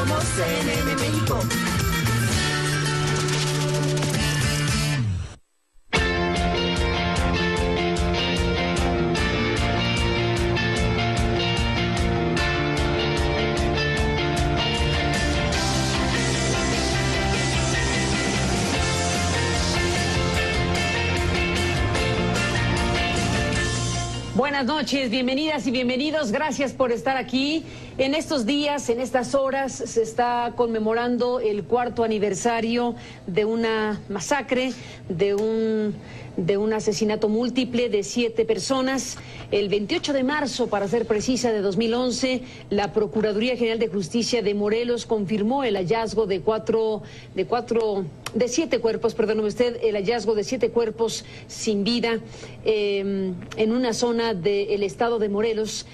Somos CNN México. Buenas noches, bienvenidas y bienvenidos. Gracias por estar aquí. En estos días, en estas horas, se está conmemorando el 4º aniversario de una masacre, de un asesinato múltiple de 7 personas. El 28 de marzo, para ser precisa, de 2011, la Procuraduría General de Justicia de Morelos confirmó el hallazgo de 7 cuerpos, perdóneme usted, el hallazgo de 7 cuerpos sin vida en una zona del estado de Morelos.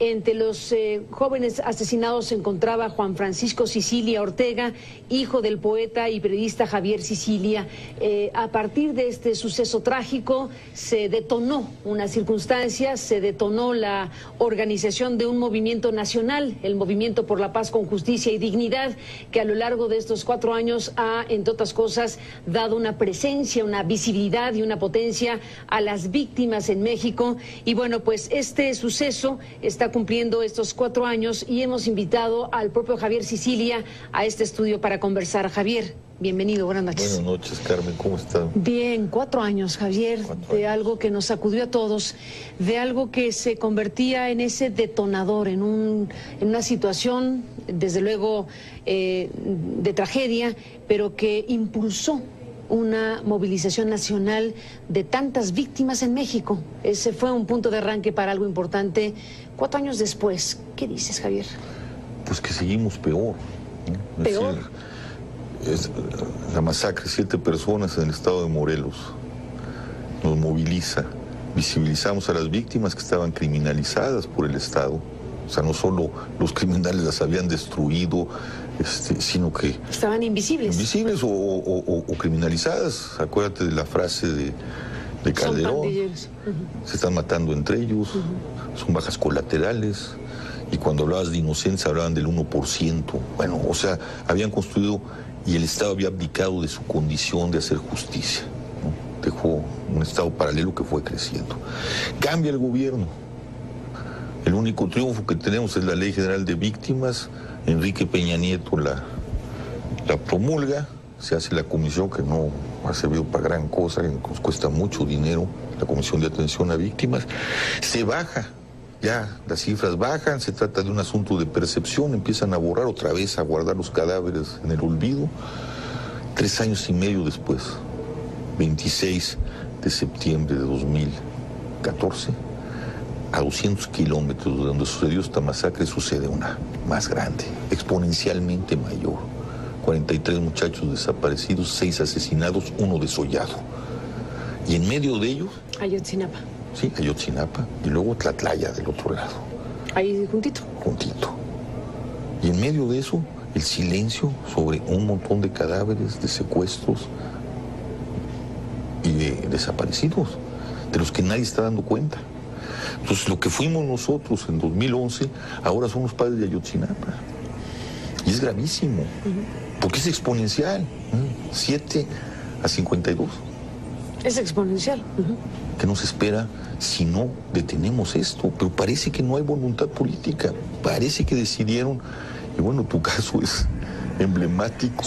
Entre los jóvenes asesinados se encontraba Juan Francisco Sicilia Ortega, hijo del poeta y periodista Javier Sicilia. A partir de este suceso trágico se detonó una circunstancia, se detonó la organización de un movimiento nacional, el Movimiento por la Paz con Justicia y Dignidad, que a lo largo de estos 4 años ha, entre otras cosas, dado una presencia, una visibilidad y una potencia a las víctimas en México. Y bueno, pues este suceso está cumpliendo estos 4 años y hemos invitado al propio Javier Sicilia a este estudio para conversar. Javier, bienvenido, buenas noches. Buenas noches, Carmen, ¿cómo están? Bien, 4 años, Javier, 4 años. De algo que nos sacudió a todos, de algo que se convertía en ese detonador, en una situación, desde luego, de tragedia, pero que impulsó una movilización nacional de tantas víctimas en México. Ese fue un punto de arranque para algo importante. 4 años después, ¿qué dices, Javier? Pues que seguimos peor, ¿no? ¿Peor? Es la masacre de 7 personas en el estado de Morelos nos moviliza. Visibilizamos a las víctimas que estaban criminalizadas por el Estado. O sea, no solo los criminales las habían destruido, sino que... Estaban invisibles. Invisibles o criminalizadas. Acuérdate de la frase de Calderón. Son pandilleros. Se están matando entre ellos, son bajas colaterales. Y cuando hablabas de inocencia hablaban del 1%. Bueno, o sea, habían construido y el Estado había abdicado de su condición de hacer justicia, ¿no? Dejó un Estado paralelo que fue creciendo. Cambia el gobierno. El único triunfo que tenemos es la Ley General de Víctimas. Enrique Peña Nieto la promulga, se hace la comisión que no ha servido para gran cosa, que nos cuesta mucho dinero, la Comisión de Atención a Víctimas. Se baja, ya las cifras bajan, se trata de un asunto de percepción, empiezan a borrar otra vez, a guardar los cadáveres en el olvido. 3 años y medio después, 26 de septiembre de 2014, a 200 kilómetros de donde sucedió esta masacre, sucede una más grande, exponencialmente mayor. 43 muchachos desaparecidos, 6 asesinados, 1 desollado. Y en medio de ellos... Ayotzinapa. Sí, Ayotzinapa. Y luego Tlatlaya del otro lado. Ahí juntito. Juntito. Y en medio de eso, el silencio sobre un montón de cadáveres, de secuestros y de desaparecidos, de los que nadie está dando cuenta. Entonces, lo que fuimos nosotros en 2011, ahora son los padres de Ayotzinapa. Y es gravísimo, porque es exponencial, 7 a 52. Es exponencial. ¿Qué nos espera si no detenemos esto? Pero parece que no hay voluntad política, parece que decidieron, y bueno, tu caso es emblemático.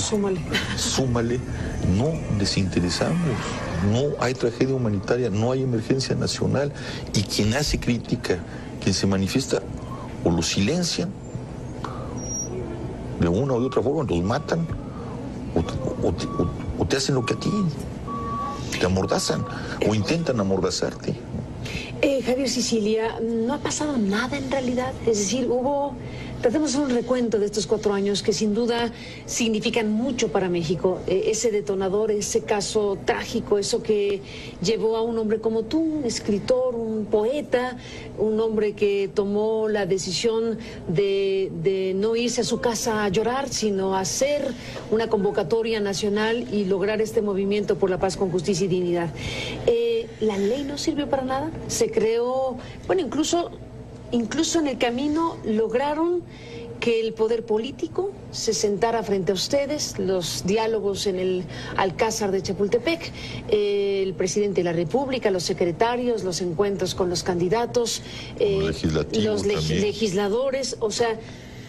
Súmale, no desinteresamos. No hay tragedia humanitaria, no hay emergencia nacional, y quien hace crítica, quien se manifiesta, o lo silencian de una o de otra forma, los matan, o te hacen lo que a ti, te amordazan o intentan amordazarte. Javier Sicilia, ¿no ha pasado nada en realidad? Es decir, tratemos de hacer un recuento de estos 4 años que sin duda significan mucho para México. Ese detonador, ese caso trágico, eso que llevó a un hombre como tú, un escritor, un poeta, un hombre que tomó la decisión de no irse a su casa a llorar, sino hacer una convocatoria nacional y lograr este movimiento por la paz con justicia y dignidad. ¿La ley no sirvió para nada? Se creó, bueno, incluso en el camino lograron que el poder político se sentara frente a ustedes, los diálogos en el Alcázar de Chapultepec, el presidente de la República, los secretarios, los encuentros con los candidatos, los legisladores, o sea,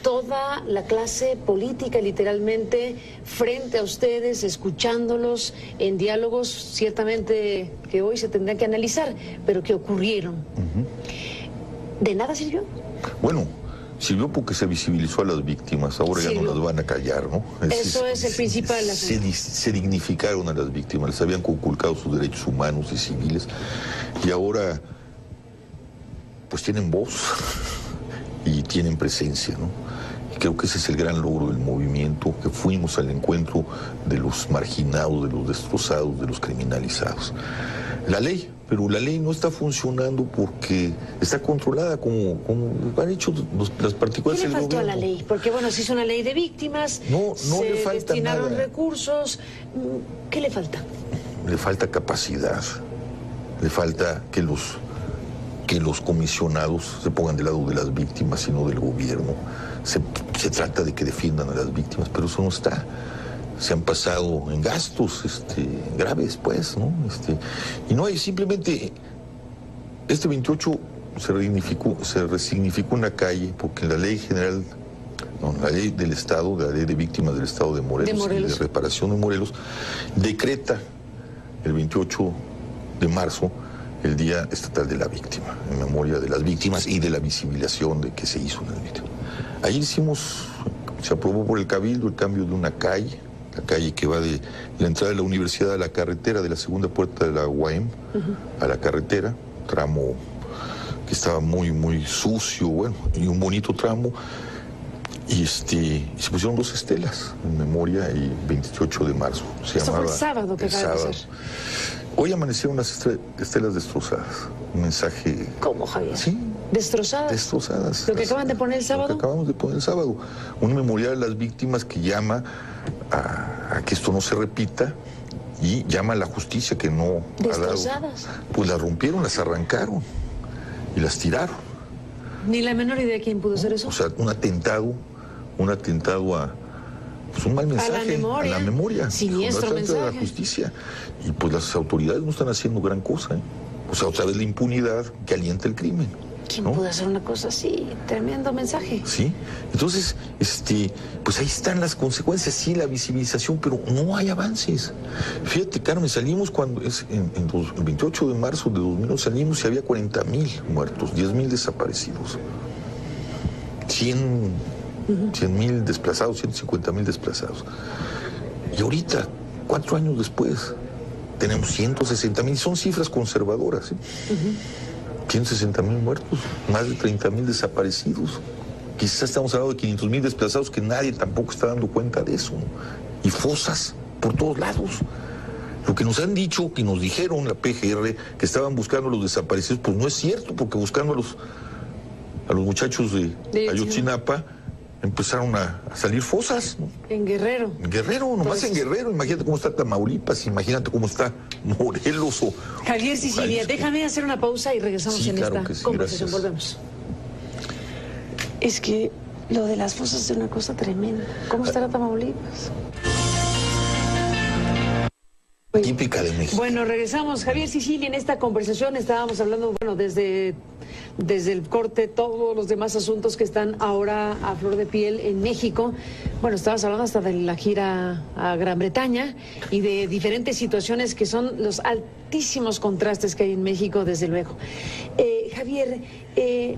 toda la clase política literalmente frente a ustedes, escuchándolos en diálogos ciertamente que hoy se tendrán que analizar, pero que ocurrieron. ¿De nada sirvió? Bueno, sirvió porque se visibilizó a las víctimas, ahora ya no las van a callar, ¿no? Eso es el principal. Se dignificaron a las víctimas, les habían conculcado sus derechos humanos y civiles, y ahora pues tienen voz y tienen presencia, ¿no? Y creo que ese es el gran logro del movimiento, que fuimos al encuentro de los marginados, de los destrozados, de los criminalizados. Pero la ley no está funcionando porque está controlada como han hecho las particulares del gobierno. ¿Qué le faltó a la ley? Porque bueno, se hizo una ley de víctimas, no se le falta destinaron nada. recursos. ¿Qué le falta? Le falta capacidad, le falta que los comisionados se pongan del lado de las víctimas y no del gobierno. Se trata de que defiendan a las víctimas, pero eso no está. Se han pasado en gastos graves, pues, ¿no? Y no hay, simplemente, este 28 se resignificó una calle, porque en la ley general, la ley del Estado, la ley de víctimas del Estado de Morelos y de reparación de Morelos, decreta el 28 de marzo el Día Estatal de la Víctima, en memoria de las víctimas y de la visibilización de que se hizo en el víctima. Ahí se aprobó por el Cabildo el cambio de una calle, la calle que va de la entrada de la universidad a la carretera, de la segunda puerta de la UAM a la carretera, tramo que estaba muy, muy sucio, bueno, y un bonito tramo, y se pusieron 2 estelas en memoria el 28 de marzo. Esto fue el sábado que acaba de ser. Hoy amanecieron las estelas destrozadas. Un mensaje... ¿Cómo, Javier? Sí. ¿Destrozadas? Destrozadas. ¿Lo que acaban de poner el sábado? Lo que acabamos de poner el sábado. Un memorial a las víctimas que llama a que esto no se repita y llama a la justicia que no ha dado. ¿Destrozadas? Pues las rompieron, las arrancaron y las tiraron. Ni la menor idea de quién pudo hacer eso. O sea, un atentado a... Pues un mal mensaje a la memoria. Siniestro mensaje. De la justicia. Y pues las autoridades no están haciendo gran cosa, ¿eh? O sea, otra vez la impunidad que alienta el crimen. ¿Quién pudo hacer una cosa así? Tremendo mensaje. Sí. Entonces, pues ahí están las consecuencias, sí, la visibilización, pero no hay avances. Fíjate, Carmen, salimos el 28 de marzo de 2001 salimos y había 40,000 muertos, 10,000 desaparecidos. 100,000 desplazados, 150,000 desplazados. Y ahorita, 4 años después, tenemos 160,000, son cifras conservadoras, ¿eh? 160,000 muertos, más de 30,000 desaparecidos. Quizás estamos hablando de 500,000 desplazados que nadie tampoco está dando cuenta de eso, ¿no? Y fosas por todos lados. Lo que nos han dicho, que nos dijeron la PGR, que estaban buscando a los desaparecidos, pues no es cierto, porque buscando a los muchachos de Ayotzinapa, empezaron a salir fosas, ¿no? En Guerrero. En Guerrero, nomás en Guerrero. Imagínate cómo está Tamaulipas, imagínate cómo está Morelos o... Javier Sicilia, déjame hacer una pausa y regresamos en claro esta sí, conversación. Volvemos. Es que lo de las fosas es una cosa tremenda. ¿Cómo estará Tamaulipas? Típica de México. Bueno, regresamos. Javier Sicilia, en esta conversación estábamos hablando, bueno, desde el corte, todos los demás asuntos que están ahora a flor de piel en México. Bueno, estabas hablando hasta de la gira a Gran Bretaña y de diferentes situaciones que son los altísimos contrastes que hay en México, desde luego. Javier,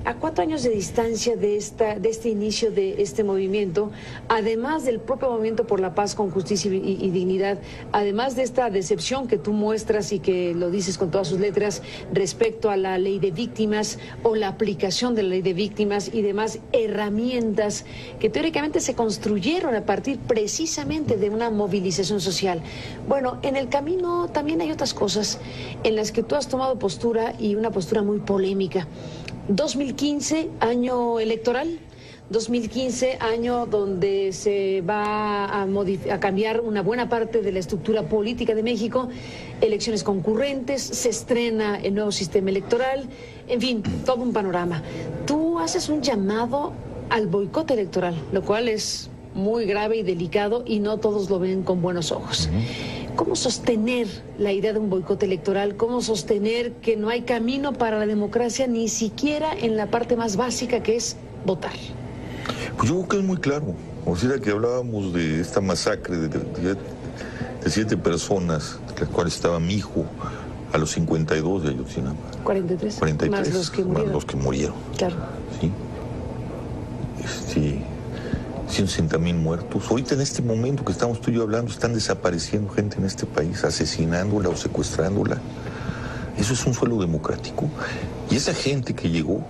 a 4 años de distancia de este inicio de este movimiento, además del propio movimiento por la paz con justicia y dignidad, además de esta decepción que tú muestras y que lo dices con todas sus letras respecto a la ley de víctimas o la aplicación de la ley de víctimas y demás herramientas que teóricamente se construyeron a partir precisamente de una movilización social. Bueno, en el camino también hay otras cosas en las que tú has tomado postura, y una postura muy polémica. 2015, año electoral. 2015, año donde se va a cambiar una buena parte de la estructura política de México, elecciones concurrentes, se estrena el nuevo sistema electoral, en fin, todo un panorama. Tú haces un llamado al boicot electoral, lo cual es muy grave y delicado y no todos lo ven con buenos ojos. ¿Cómo sostener la idea de un boicot electoral? ¿Cómo sostener que no hay camino para la democracia ni siquiera en la parte más básica que es votar? Pues yo creo que es muy claro. O sea, que hablábamos de esta masacre de 7 personas, de las cuales estaba mi hijo, a los 52 de Ayotzinapa. 43. 43. Más los que murieron. Claro. Sí. 160,000 muertos. Ahorita en este momento que estamos tú y yo hablando, están desapareciendo gente en este país, asesinándola o secuestrándola. Eso es un suelo democrático. Y esa gente que llegó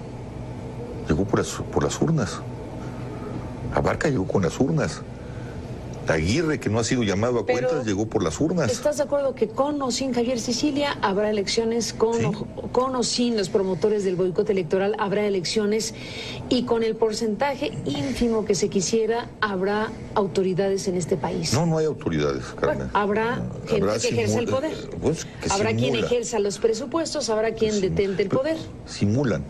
por las urnas. Abarca llegó con las urnas. Aguirre, que no ha sido llamado a cuentas, llegó por las urnas. ¿Estás de acuerdo que con o sin Javier Sicilia habrá elecciones, con o sin los promotores del boicot electoral habrá elecciones, y con el porcentaje ínfimo que se quisiera habrá autoridades en este país? No hay autoridades, Carmen. Bueno, habrá gente que ejerza el poder. Habrá quien ejerza los presupuestos, habrá quien detente el poder. Simulan.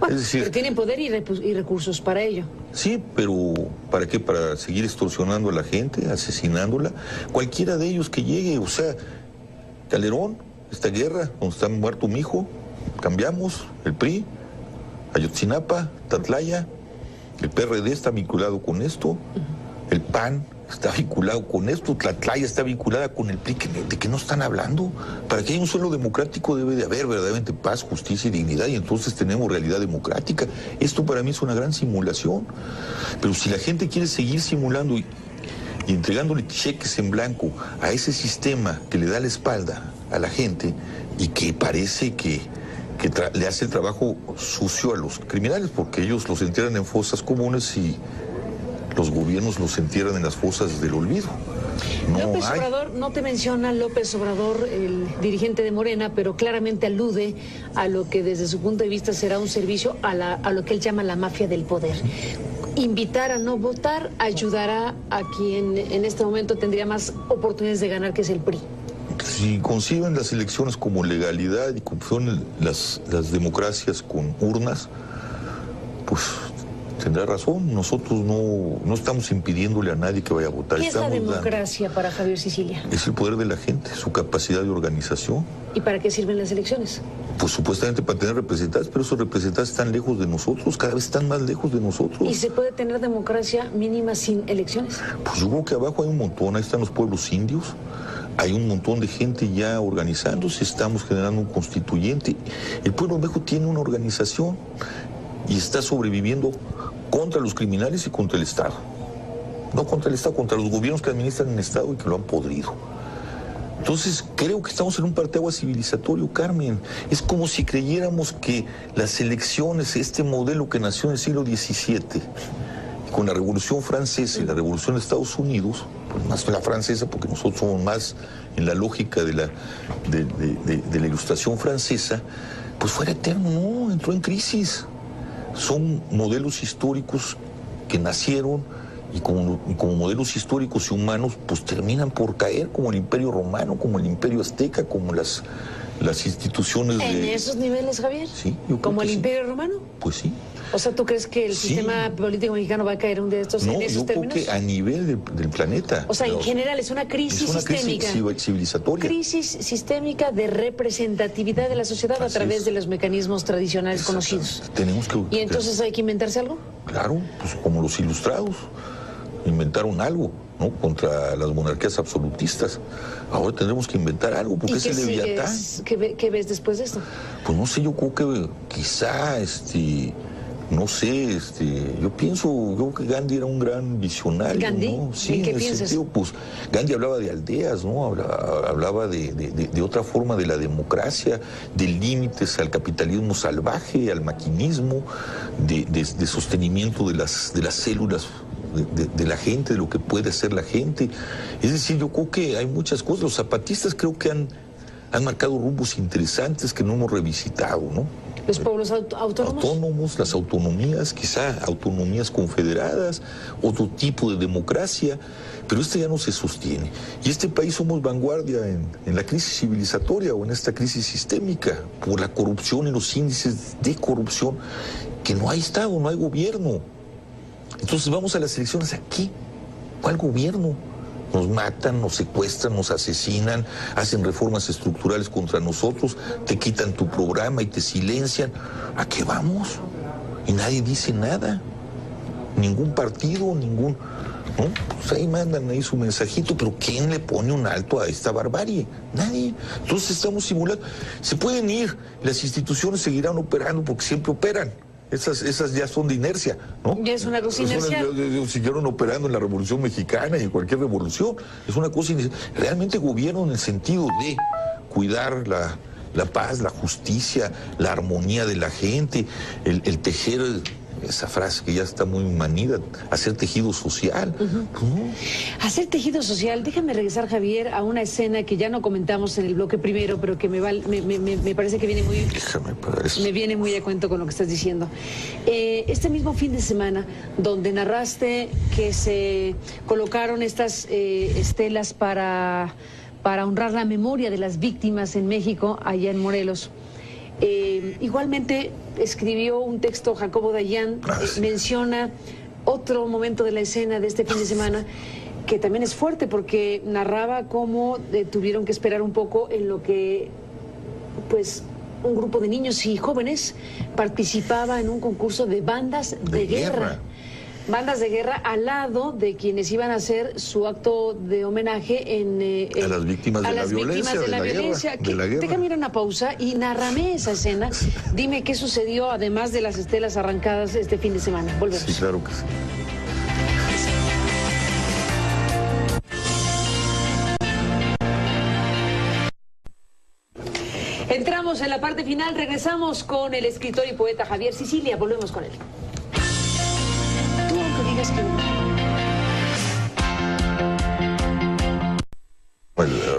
Bueno, es decir, pero tienen poder y recursos para ello. Sí, pero ¿para qué? Para seguir extorsionando a la gente, asesinándola. Cualquiera de ellos que llegue, o sea, Calderón, esta guerra, donde está muerto mi hijo, cambiamos, el PRI, Ayotzinapa, Tatlaya, el PRD está vinculado con esto, el PAN está vinculado con esto, Tatlaya está vinculada con el PRI. ¿De qué no están hablando? Para que haya un suelo democrático debe de haber verdaderamente paz, justicia y dignidad, y entonces tenemos realidad democrática. Esto para mí es una gran simulación. Pero si la gente quiere seguir simulando y entregándole cheques en blanco a ese sistema que le da la espalda a la gente y que parece que le hace el trabajo sucio a los criminales, porque ellos los entierran en fosas comunes y los gobiernos los entierran en las fosas del olvido. Obrador, no te menciona López Obrador, el dirigente de Morena, pero claramente alude a lo que desde su punto de vista será un servicio a lo que él llama la mafia del poder. Invitar a no votar ayudará a quien en este momento tendría más oportunidades de ganar, que es el PRI. Si conciben las elecciones como legalidad y como son las democracias con urnas, pues tendrá razón. Nosotros no estamos impidiéndole a nadie que vaya a votar. ¿Qué es la democracia para Javier Sicilia? Es el poder de la gente, su capacidad de organización. ¿Y para qué sirven las elecciones? Pues supuestamente para tener representantes, pero esos representantes están lejos de nosotros, cada vez están más lejos de nosotros. ¿Y se puede tener democracia mínima sin elecciones? Pues yo creo que abajo hay un montón, ahí están los pueblos indios, hay un montón de gente ya organizándose, estamos generando un constituyente. El pueblo viejo tiene una organización y está sobreviviendo contra los criminales y contra el Estado. No contra el Estado, contra los gobiernos que administran el Estado y que lo han podrido. Entonces, creo que estamos en un parteaguas civilizatorio, Carmen. Es como si creyéramos que las elecciones, este modelo que nació en el siglo XVII, con la Revolución Francesa y la Revolución de Estados Unidos, pues más la francesa, porque nosotros somos más en la lógica de la Ilustración francesa, pues fuera eterno. No, entró en crisis. Son modelos históricos que nacieron y como modelos históricos y humanos, pues terminan por caer, como el Imperio Romano, como el Imperio Azteca, como las instituciones ¿En esos niveles, Javier? Sí. ¿Como el Imperio Romano? Pues sí. O sea, ¿tú crees que el sistema político mexicano va a caer un día de estos en esos términos? No, yo creo que a nivel del planeta. O sea, en general es una crisis sistémica. Crisis civilizatoria. Crisis sistémica de representatividad de la sociedad a través de los mecanismos tradicionales conocidos. Tenemos que... ¿Y entonces hay que inventarse algo? Claro, pues como los ilustrados inventaron algo, ¿no? Contra las monarquías absolutistas. Ahora tendremos que inventar algo, porque es el Leviatán. ¿Qué ves después de esto? Pues no sé, yo creo que quizá, no sé, yo creo que Gandhi era un gran visionario. ¿Gandhi? ¿No? Sí, ¿En qué el piensas? sentido, pues, Gandhi hablaba de aldeas, ¿no? Hablaba de otra forma de la democracia, de límites al capitalismo salvaje, al maquinismo, de sostenimiento de las células de la gente, de lo que puede hacer la gente. Es decir, yo creo que hay muchas cosas. Los zapatistas creo que han marcado rumbos interesantes que no hemos revisitado, ¿no? ¿Los pueblos autónomos? Autónomos, las autonomías, quizá autonomías confederadas, otro tipo de democracia, pero esta ya no se sostiene. Y este país somos vanguardia en la crisis civilizatoria o en esta crisis sistémica, por la corrupción y los índices de corrupción, que no hay Estado, no hay gobierno. Entonces vamos a las elecciones aquí. ¿Cuál gobierno? Nos matan, nos secuestran, nos asesinan, hacen reformas estructurales contra nosotros, te quitan tu programa y te silencian. ¿A qué vamos? Y nadie dice nada. Ningún partido, ningún... ¿no? Pues ahí mandan ahí su mensajito, pero ¿quién le pone un alto a esta barbarie? Nadie. Entonces estamos simulando. Se pueden ir, las instituciones seguirán operando porque siempre operan. Esas ya son de inercia, ¿no? Ya es una cosa inercial. Siguieron operando en la Revolución Mexicana y en cualquier revolución. Es una cosa inercial. Realmente gobierno en el sentido de cuidar la paz, la justicia, la armonía de la gente, el tejer... Esa frase que ya está muy manida, hacer tejido social. Hacer tejido social. Déjame regresar, Javier, a una escena que ya no comentamos en el bloque primero, pero que me parece que viene muy... Me viene muy a cuento con lo que estás diciendo. Este mismo fin de semana, donde narraste que se colocaron estas estelas para honrar la memoria de las víctimas en México, allá en Morelos. Igualmente escribió un texto Jacobo Dayan, menciona otro momento de la escena de este fin de semana que también es fuerte porque narraba cómo tuvieron que esperar un poco en lo que pues un grupo de niños y jóvenes participaba en un concurso de bandas de guerra. Bandas de guerra al lado de quienes iban a hacer su acto de homenaje a las víctimas de la violencia. Déjame ir a una pausa y nárrame esa escena. Dime qué sucedió además de las estelas arrancadas este fin de semana. Volvemos. Sí, claro que sí. Entramos en la parte final, regresamos con el escritor y poeta Javier Sicilia. Volvemos con él.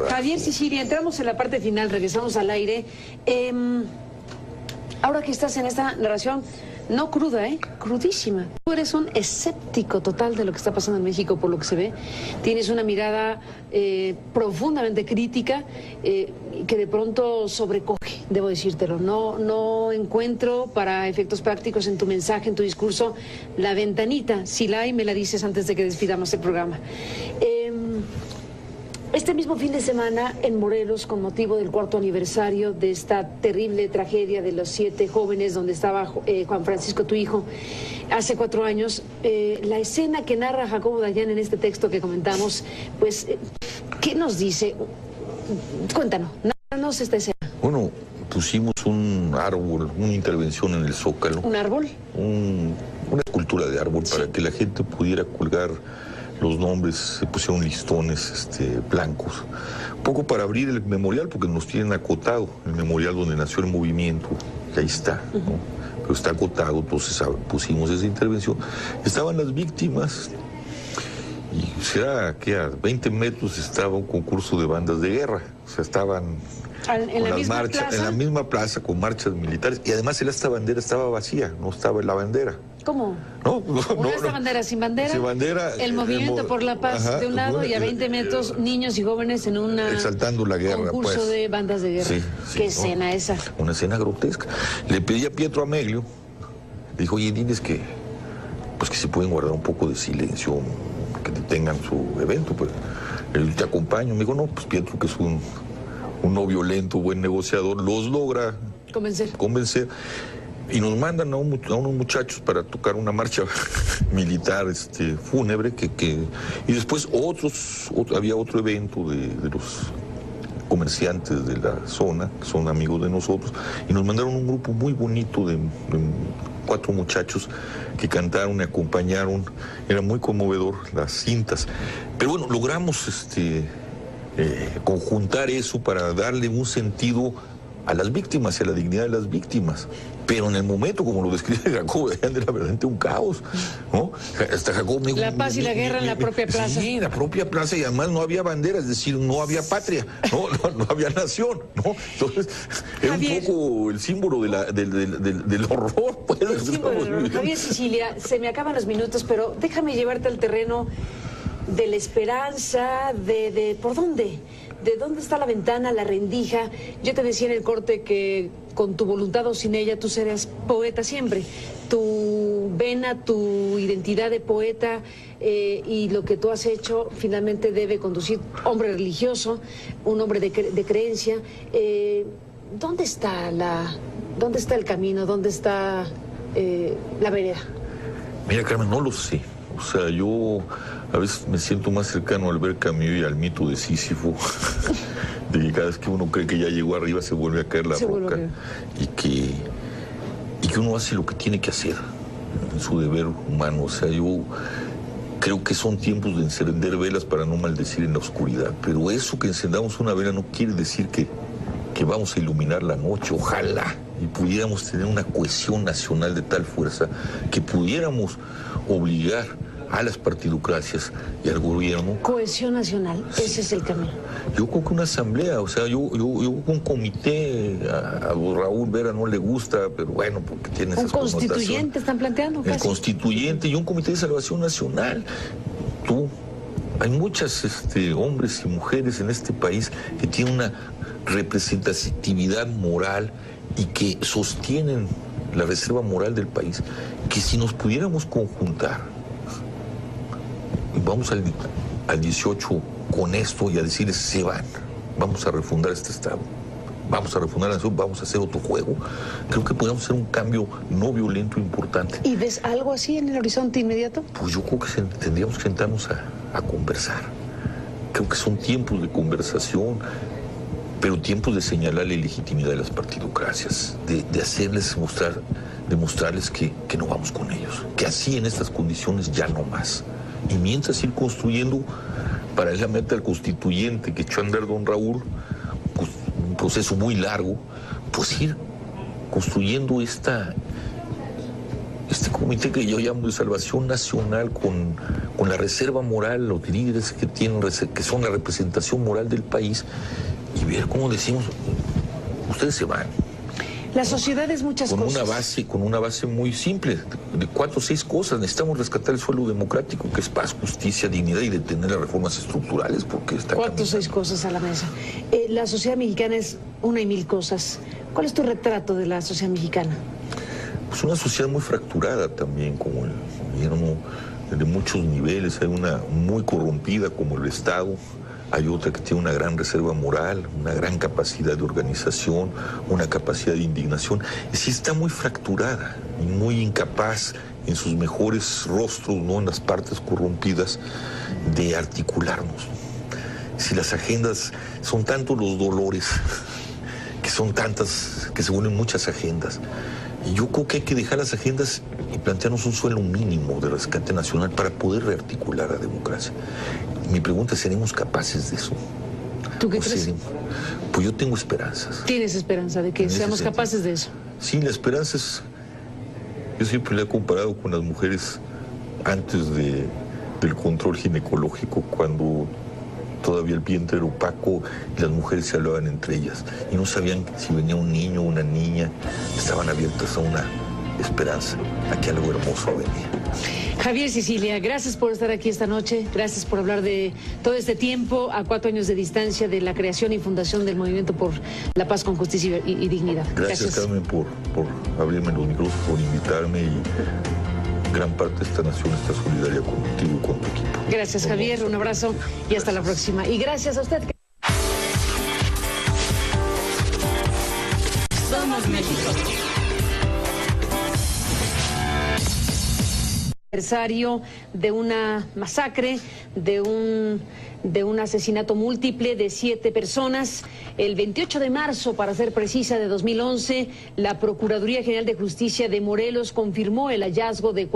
Javier Sicilia, entramos en la parte final, regresamos al aire. Ahora que estás en esta narración, no cruda, crudísima. Tú eres un escéptico total de lo que está pasando en México, por lo que se ve. Tienes una mirada profundamente crítica que de pronto sobrecoge, debo decírtelo. No encuentro para efectos prácticos en tu mensaje, en tu discurso, la ventanita. Si la hay, me la dices antes de que despidamos el programa. Este mismo fin de semana en Morelos, con motivo del 4º aniversario de esta terrible tragedia de los 7 jóvenes donde estaba Juan Francisco, tu hijo, hace 4 años, la escena que narra Jacobo Dayan en este texto que comentamos, pues, ¿qué nos dice? Cuéntanos, narranos esta escena. Bueno, pusimos un árbol, una intervención en el Zócalo. ¿Un árbol? Una escultura de árbol para que la gente pudiera colgar los nombres, se pusieron listones blancos, un poco para abrir el memorial porque nos tienen acotado, el memorial donde nació el movimiento, y ahí está, ¿no? Pero está acotado, entonces pusimos esa intervención. Estaban las víctimas y será que a 20 metros estaba un concurso de bandas de guerra, o sea, estaban en la misma plaza con marchas militares y además esta bandera estaba vacía, no estaba en la bandera. ¿Cómo? Esta bandera sin bandera. Sin bandera. El movimiento por la paz de un lado y a 20 metros niños y jóvenes en una exaltando la guerra, concurso de bandas de guerra. Sí, ¿Qué escena esa? Una escena grotesca. Le pedí a Pietro Ameglio, le dijo, oye, diles que se pueden guardar un poco de silencio, que detengan su evento, pues él te acompaño. Me dijo, no, pues Pietro, que es un no violento, buen negociador, los logra convencer. Y nos mandan a unos muchachos para tocar una marcha militar fúnebre y después había otro evento de los comerciantes de la zona, que son amigos de nosotros, y nos mandaron un grupo muy bonito de 4 muchachos que cantaron y acompañaron. Era muy conmovedor las cintas. Pero bueno, logramos conjuntar eso para darle un sentido a las víctimas y a la dignidad de las víctimas. Pero en el momento, como lo describe Jacobo, era verdaderamente un caos, ¿no? Hasta Jacobo me dijo, la paz y la guerra en la propia plaza. Sí, en la propia plaza, y además no había bandera, es decir, no había patria, no había nación, ¿no? Entonces, era un poco el símbolo del horror. Pues, el símbolo del horror. Javier Sicilia, se me acaban los minutos, pero déjame llevarte al terreno de la esperanza, de ¿por dónde? ¿De dónde está la ventana, la rendija? Yo te decía en el corte que con tu voluntad o sin ella tú serás poeta siempre. Tu vena, tu identidad de poeta y lo que tú has hecho finalmente debe conducir, hombre religioso, un hombre de creencia. ¿Dónde está el camino? ¿Dónde está la vereda? Mira, Carmen, no lo sé. O sea, yo a veces me siento más cercano al Albert Camus y al mito de Sísifo, de que cada vez que uno cree que ya llegó arriba se vuelve a caer la roca y que uno hace lo que tiene que hacer en su deber humano. O sea, yo creo que son tiempos de encender velas para no maldecir en la oscuridad, pero eso que encendamos una vela no quiere decir que vamos a iluminar la noche. Ojalá y pudiéramos tener una cohesión nacional de tal fuerza que pudiéramos obligar a las partidocracias y al gobierno. Cohesión nacional, ese es el camino. Yo creo que una asamblea, o sea, yo un comité, a Raúl Vera no le gusta, pero bueno, porque tiene esas connotaciones. Un constituyente están planteando casi. El constituyente y un comité de salvación nacional. Hay muchos hombres y mujeres en este país que tienen una representatividad moral y que sostienen la reserva moral del país, que si nos pudiéramos conjuntar, vamos al 18 con esto y a decirles, se van, vamos a refundar este Estado, vamos a refundar la nación, vamos a hacer otro juego, creo que podemos hacer un cambio no violento importante. ¿Y ves algo así en el horizonte inmediato? Pues yo creo que tendríamos que sentarnos a conversar. Creo que son tiempos de conversación, pero tiempos de señalar la ilegitimidad de las partidocracias, de hacerles demostrarles que no vamos con ellos, que así en estas condiciones ya no más. Y mientras ir construyendo, para la meta del constituyente que echó a andar don Raúl, pues, un proceso muy largo, pues ir construyendo este comité que yo llamo de salvación nacional con la reserva moral, los líderes que son la representación moral del país, y ver cómo decimos, ustedes se van. La sociedad es muchas cosas. Con una base muy simple, de 4 o 6 cosas. Necesitamos rescatar el suelo democrático, que es paz, justicia, dignidad, y detener las reformas estructurales, porque está 4 o 6 cosas a la mesa. La sociedad mexicana es una y mil cosas. ¿Cuál es tu retrato de la sociedad mexicana? Pues una sociedad muy fracturada también, como el gobierno, de muchos niveles. Hay una muy corrompida como el Estado. Hay otra que tiene una gran reserva moral, una gran capacidad de organización, una capacidad de indignación. Es decir, está muy fracturada y muy incapaz en sus mejores rostros, ¿no?, en las partes corrompidas, de articularnos. Si las agendas son tantos los dolores, que son tantas, que se unen muchas agendas. Y yo creo que hay que dejar las agendas y plantearnos un suelo mínimo de rescate nacional para poder rearticular la democracia. Mi pregunta es, ¿seremos capaces de eso? ¿Tú qué crees? Pues yo tengo esperanzas. ¿Tienes esperanza de que seamos capaces de eso? Sí, la esperanza es... Yo siempre la he comparado con las mujeres antes del control ginecológico, cuando todavía el vientre era opaco y las mujeres se hablaban entre ellas y no sabían si venía un niño o una niña. Estaban abiertas a una esperanza, a que algo hermoso venía. Javier Sicilia, gracias por estar aquí esta noche, gracias por hablar de todo este tiempo a 4 años de distancia de la creación y fundación del Movimiento por la Paz con Justicia y Dignidad. Gracias, Carmen, por abrirme los micrófonos, por invitarme, y gran parte de esta nación está solidaria contigo y con tu equipo. Gracias, Javier, un abrazo y hasta la próxima. Y gracias a usted. Somos México. Aniversario de una masacre, de un asesinato múltiple de 7 personas. El 28 de marzo, para ser precisa, de 2011, la Procuraduría General de Justicia de Morelos confirmó el hallazgo de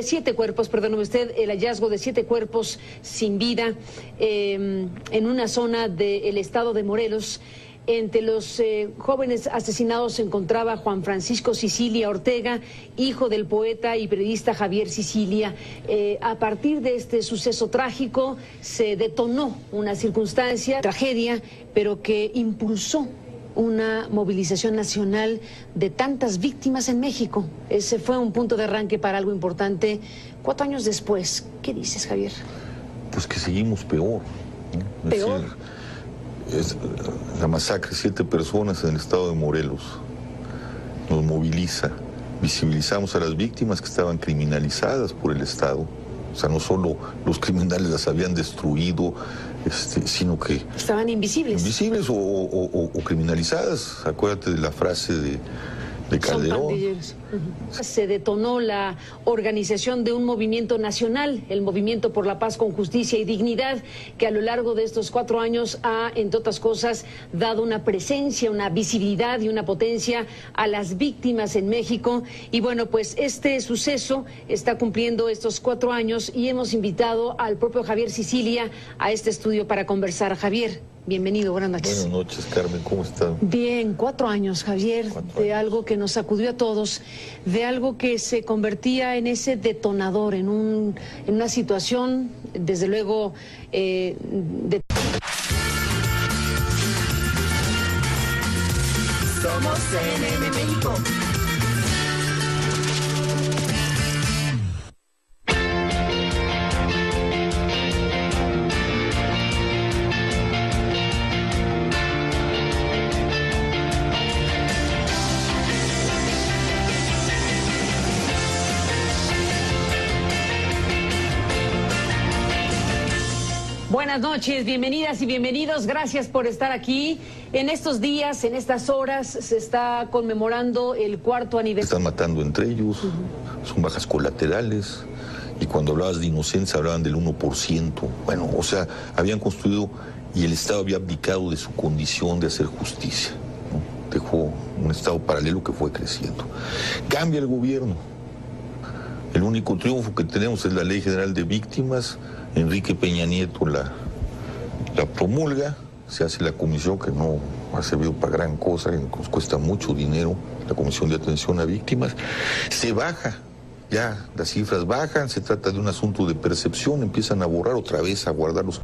7 cuerpos, perdóneme usted, el hallazgo de 7 cuerpos sin vida en una zona del estado de Morelos. Entre los jóvenes asesinados se encontraba Juan Francisco Sicilia Ortega, hijo del poeta y periodista Javier Sicilia. A partir de este suceso trágico se detonó una circunstancia, tragedia, pero que impulsó una movilización nacional de tantas víctimas en México. Ese fue un punto de arranque para algo importante. 4 años después, ¿qué dices, Javier? Pues que seguimos peor, ¿no? ¿Peor? Es la masacre de 7 personas en el estado de Morelos nos moviliza visibilizamos a las víctimas que estaban criminalizadas por el Estado. O sea, no solo los criminales las habían destruido, sino que... Estaban invisibles. Invisibles o criminalizadas. Acuérdate de la frase de Calderón. Son pandilleros. Se detonó la organización de un movimiento nacional, el Movimiento por la Paz con Justicia y Dignidad, que a lo largo de estos 4 años ha, entre otras cosas, dado una presencia, una visibilidad y una potencia a las víctimas en México. Y bueno, pues este suceso está cumpliendo estos 4 años y hemos invitado al propio Javier Sicilia a este estudio para conversar. Javier, bienvenido, buenas noches. Buenas noches, Carmen, ¿cómo están? Bien, 4 años, Javier, 4 años. De algo que nos sacudió a todos, de algo que se convertía en ese detonador, en una situación, desde luego, de... Somos CNN México. Buenas noches, bienvenidas y bienvenidos. Gracias por estar aquí. En estos días, en estas horas, se está conmemorando el 4º aniversario. Están matando entre ellos, son bajas colaterales. Y cuando hablabas de inocencia, hablaban del 1%. Bueno, o sea, habían construido y el Estado había abdicado de su condición de hacer justicia, ¿no? Dejó un Estado paralelo que fue creciendo. Cambia el gobierno. El único triunfo que tenemos es la Ley General de Víctimas. Enrique Peña Nieto la promulga, se hace la comisión que no ha servido para gran cosa, que nos cuesta mucho dinero, la Comisión de Atención a Víctimas. Se baja, ya las cifras bajan, se trata de un asunto de percepción, empiezan a borrar otra vez, a guardar los